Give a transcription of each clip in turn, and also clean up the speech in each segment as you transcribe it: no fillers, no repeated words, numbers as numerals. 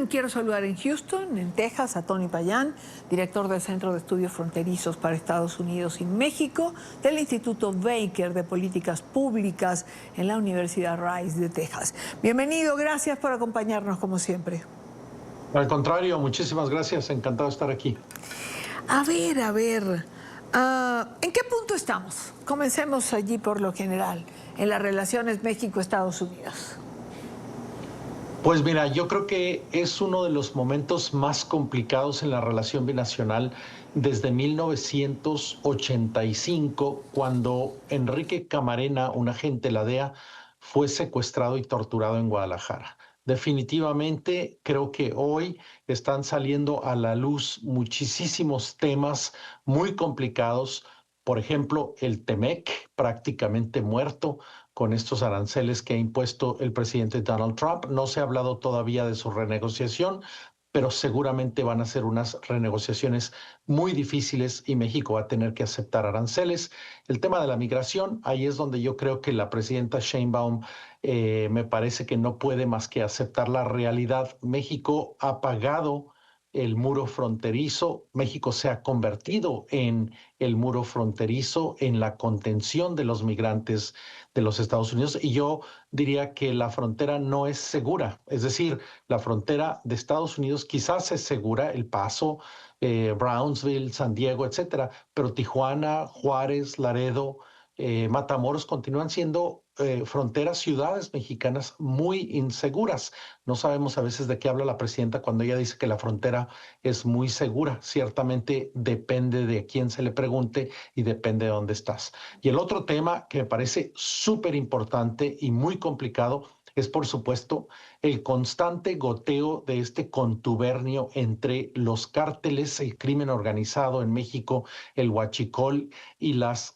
Quiero saludar en Houston, en Texas, a Tony Payán, director del Centro de Estudios Fronterizos para Estados Unidos y México, del Instituto Baker de Políticas Públicas en la Universidad Rice de Texas. Bienvenido, gracias por acompañarnos como siempre. Al contrario, muchísimas gracias, encantado de estar aquí. A ver, ¿en qué punto estamos? Comencemos allí por lo general, en las relaciones México-Estados Unidos. Pues mira, yo creo que es uno de los momentos más complicados en la relación binacional desde 1985, cuando Enrique Camarena, un agente de la DEA, fue secuestrado y torturado en Guadalajara. Definitivamente creo que hoy están saliendo a la luz muchísimos temas muy complicados. Por ejemplo, el TEMEC, prácticamente muerto con estos aranceles que ha impuesto el presidente Donald Trump. No se ha hablado todavía de su renegociación, pero seguramente van a ser unas renegociaciones muy difíciles y México va a tener que aceptar aranceles. El tema de la migración, ahí es donde yo creo que la presidenta Sheinbaum me parece que no puede más que aceptar la realidad. México ha pagado el muro fronterizo, México se ha convertido en el muro fronterizo, en la contención de los migrantes de los Estados Unidos, y yo diría que la frontera no es segura. Es decir, la frontera de Estados Unidos quizás es segura, El Paso, Brownsville, San Diego, etcétera, pero Tijuana, Juárez, Laredo, Matamoros continúan siendo fronteras, ciudades mexicanas muy inseguras. No sabemos a veces de qué habla la presidenta cuando ella dice que la frontera es muy segura. Ciertamente depende de quién se le pregunte y depende de dónde estás. Y el otro tema que me parece súper importante y muy complicado es, por supuesto, el constante goteo de este contubernio entre los cárteles, el crimen organizado en México, el huachicol y los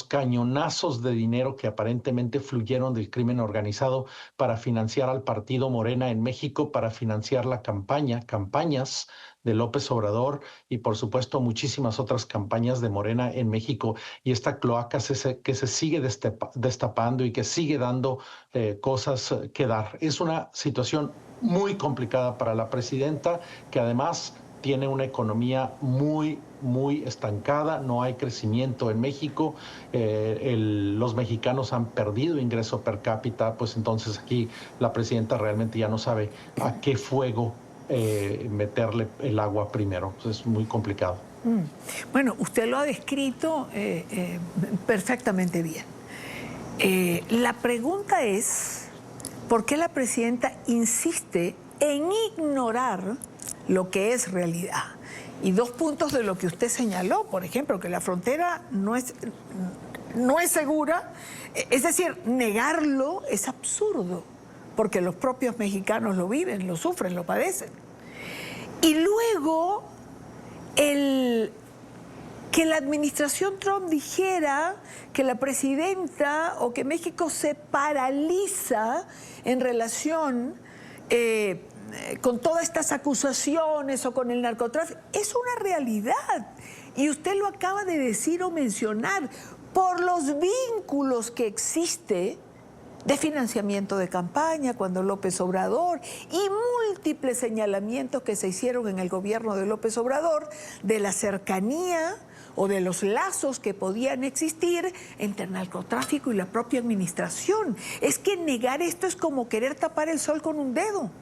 cañonazos de dinero que aparentemente fluyeron del crimen organizado para financiar al partido Morena en México, para financiar la campañas de López Obrador y por supuesto muchísimas otras campañas de Morena en México. Y esta cloaca que se sigue destapando y que sigue dando cosas que dar. Es una situación muy complicada para la presidenta, que además tiene una economía muy estancada, no hay crecimiento en México, los mexicanos han perdido ingreso per cápita, pues entonces aquí la presidenta realmente ya no sabe a qué fuego meterle el agua primero. Entonces es muy complicado. Bueno, usted lo ha descrito perfectamente bien. La pregunta es, ¿por qué la presidenta insiste en ignorar lo que es realidad? Y dos puntos de lo que usted señaló, por ejemplo, que la frontera no es segura, es decir, negarlo es absurdo, porque los propios mexicanos lo viven, lo sufren, lo padecen. Y luego, que la administración Trump dijera que la presidenta o que México se paraliza en relación con todas estas acusaciones o con el narcotráfico, es una realidad. Y usted lo acaba de decir o mencionar, por los vínculos que existe de financiamiento de campaña cuando López Obrador y múltiples señalamientos que se hicieron en el gobierno de López Obrador de la cercanía o de los lazos que podían existir entre el narcotráfico y la propia administración. Es que negar esto es como querer tapar el sol con un dedo.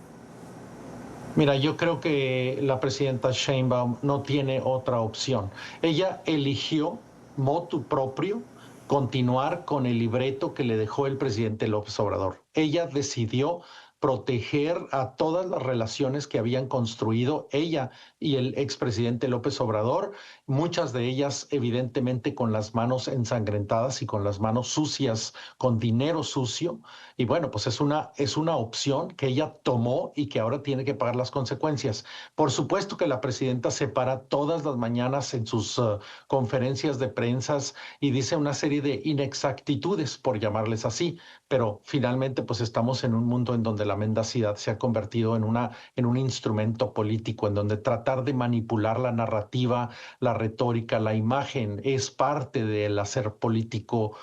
Mira, yo creo que la presidenta Sheinbaum no tiene otra opción. Ella eligió motu proprio continuar con el libreto que le dejó el presidente López Obrador. Ella decidió proteger a todas las relaciones que habían construido ella y el expresidente López Obrador, muchas de ellas evidentemente con las manos ensangrentadas y con las manos sucias, con dinero sucio. Y bueno, pues es una opción que ella tomó y que ahora tiene que pagar las consecuencias. Por supuesto que la presidenta se para todas las mañanas en sus conferencias de prensa y dice una serie de inexactitudes, por llamarles así, pero finalmente pues estamos en un mundo en donde la mendacidad se ha convertido en un instrumento político, en donde tratar de manipular la narrativa, la retórica, la imagen es parte del hacer político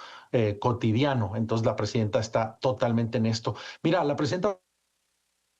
cotidiano. Entonces la presidenta está totalmente en esto. Mira, la presidenta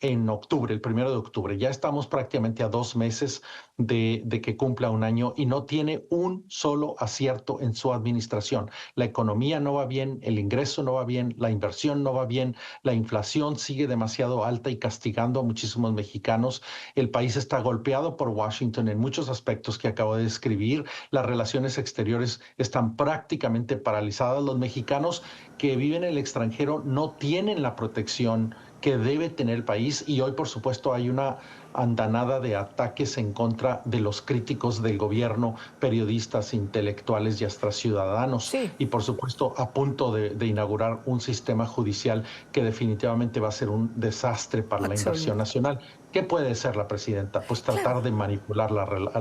en octubre, el 1 de octubre. Ya estamos prácticamente a 2 meses de que cumpla un año y no tiene un solo acierto en su administración. La economía no va bien, el ingreso no va bien, la inversión no va bien, la inflación sigue demasiado alta y castigando a muchísimos mexicanos. El país está golpeado por Washington en muchos aspectos que acabo de describir. Las relaciones exteriores están prácticamente paralizadas. Los mexicanos que viven en el extranjero no tienen la protección que debe tener el país y hoy, por supuesto, hay una andanada de ataques en contra de los críticos del gobierno, periodistas, intelectuales y hasta ciudadanos. Sí, Y, por supuesto, a punto de inaugurar un sistema judicial que definitivamente va a ser un desastre para la inversión absoluto. nacional. ¿Qué puede ser la presidenta? Pues Claro, tratar de manipular claro.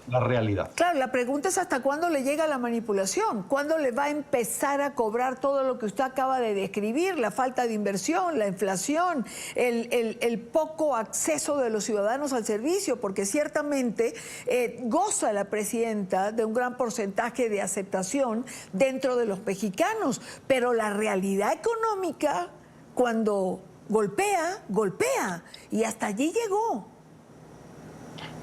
la realidad. Claro, la pregunta es hasta cuándo le llega la manipulación, cuándo le va a empezar a cobrar todo lo que usted acaba de describir, la falta de inversión, la inflación, el poco acceso de los ciudadanos al servicio, porque ciertamente goza la presidenta de un gran porcentaje de aceptación dentro de los mexicanos, pero la realidad económica, cuando golpea, golpea, y hasta allí llegó.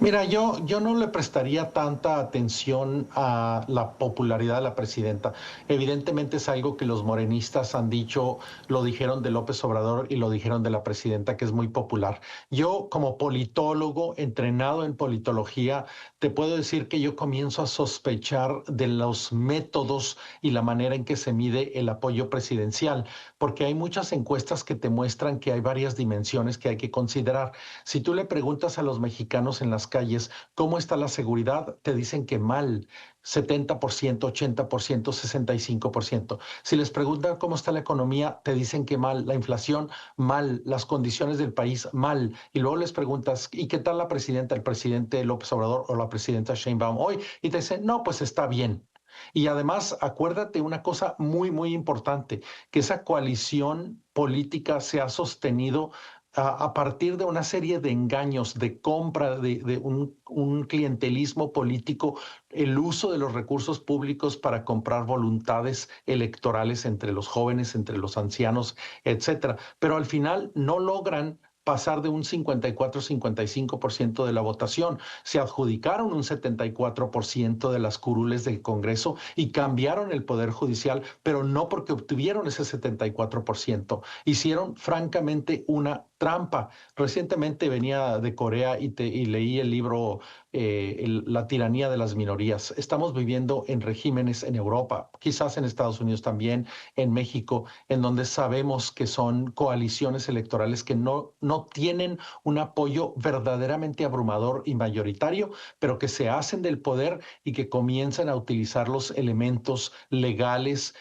Mira, yo no le prestaría tanta atención a la popularidad de la presidenta. Evidentemente es algo que los morenistas han dicho, lo dijeron de López Obrador y lo dijeron de la presidenta, que es muy popular. Yo, como politólogo, entrenado en politología, te puedo decir que yo comienzo a sospechar de los métodos y la manera en que se mide el apoyo presidencial, porque hay muchas encuestas que te muestran que hay varias dimensiones que hay que considerar. Si tú le preguntas a los mexicanos en las calles cómo está la seguridad, te dicen que mal, 70%, 80%, 65%. Si les preguntan cómo está la economía, te dicen que mal, la inflación, mal, las condiciones del país, mal. Y luego les preguntas, ¿y qué tal la presidenta, el presidente López Obrador o la presidenta Sheinbaum hoy? Y te dicen, no, pues está bien. Y además, acuérdate una cosa muy, muy importante, que esa coalición política se ha sostenido a partir de una serie de engaños, de compra, de un clientelismo político, el uso de los recursos públicos para comprar voluntades electorales entre los jóvenes, entre los ancianos, etcétera. Pero al final no logran pasar de un 54-55% de la votación. Se adjudicaron un 74% de las curules del Congreso y cambiaron el Poder Judicial, pero no porque obtuvieron ese 74%. Hicieron francamente una trampa. Recientemente venía de Corea y leí el libro La tiranía de las minorías. Estamos viviendo en regímenes en Europa, quizás en Estados Unidos también, en México, en donde sabemos que son coaliciones electorales que no tienen un apoyo verdaderamente abrumador y mayoritario, pero que se hacen del poder y que comienzan a utilizar los elementos legales,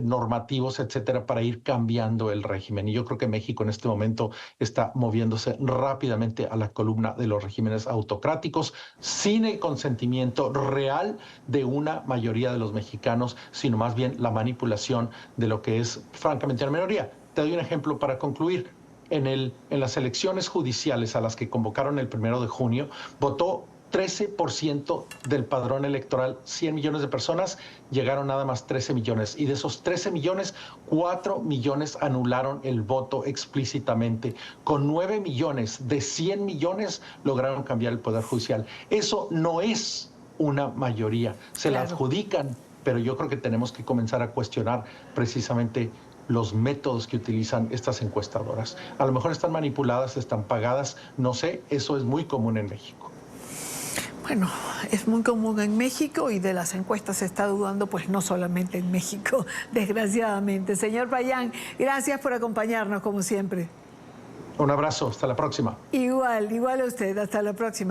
normativos, etcétera, para ir cambiando el régimen. Y yo creo que México en este momento está moviéndose rápidamente a la columna de los regímenes autocráticos, sin el consentimiento real de una mayoría de los mexicanos, sino más bien la manipulación de lo que es francamente la minoría. Te doy un ejemplo para concluir. En las elecciones judiciales a las que convocaron el 1 de junio, votó 13% del padrón electoral, 100 millones de personas, llegaron nada más 13 millones. Y de esos 13 millones, 4 millones anularon el voto explícitamente. Con 9 millones de 100 millones lograron cambiar el Poder Judicial. Eso no es una mayoría. Se la adjudican, pero yo creo que tenemos que comenzar a cuestionar precisamente los métodos que utilizan estas encuestadoras. A lo mejor están manipuladas, están pagadas, no sé, eso es muy común en México. Bueno, es muy común en México y de las encuestas se está dudando, pues no solamente en México, desgraciadamente. Señor Payán, gracias por acompañarnos como siempre. Un abrazo, hasta la próxima. Igual a usted, hasta la próxima.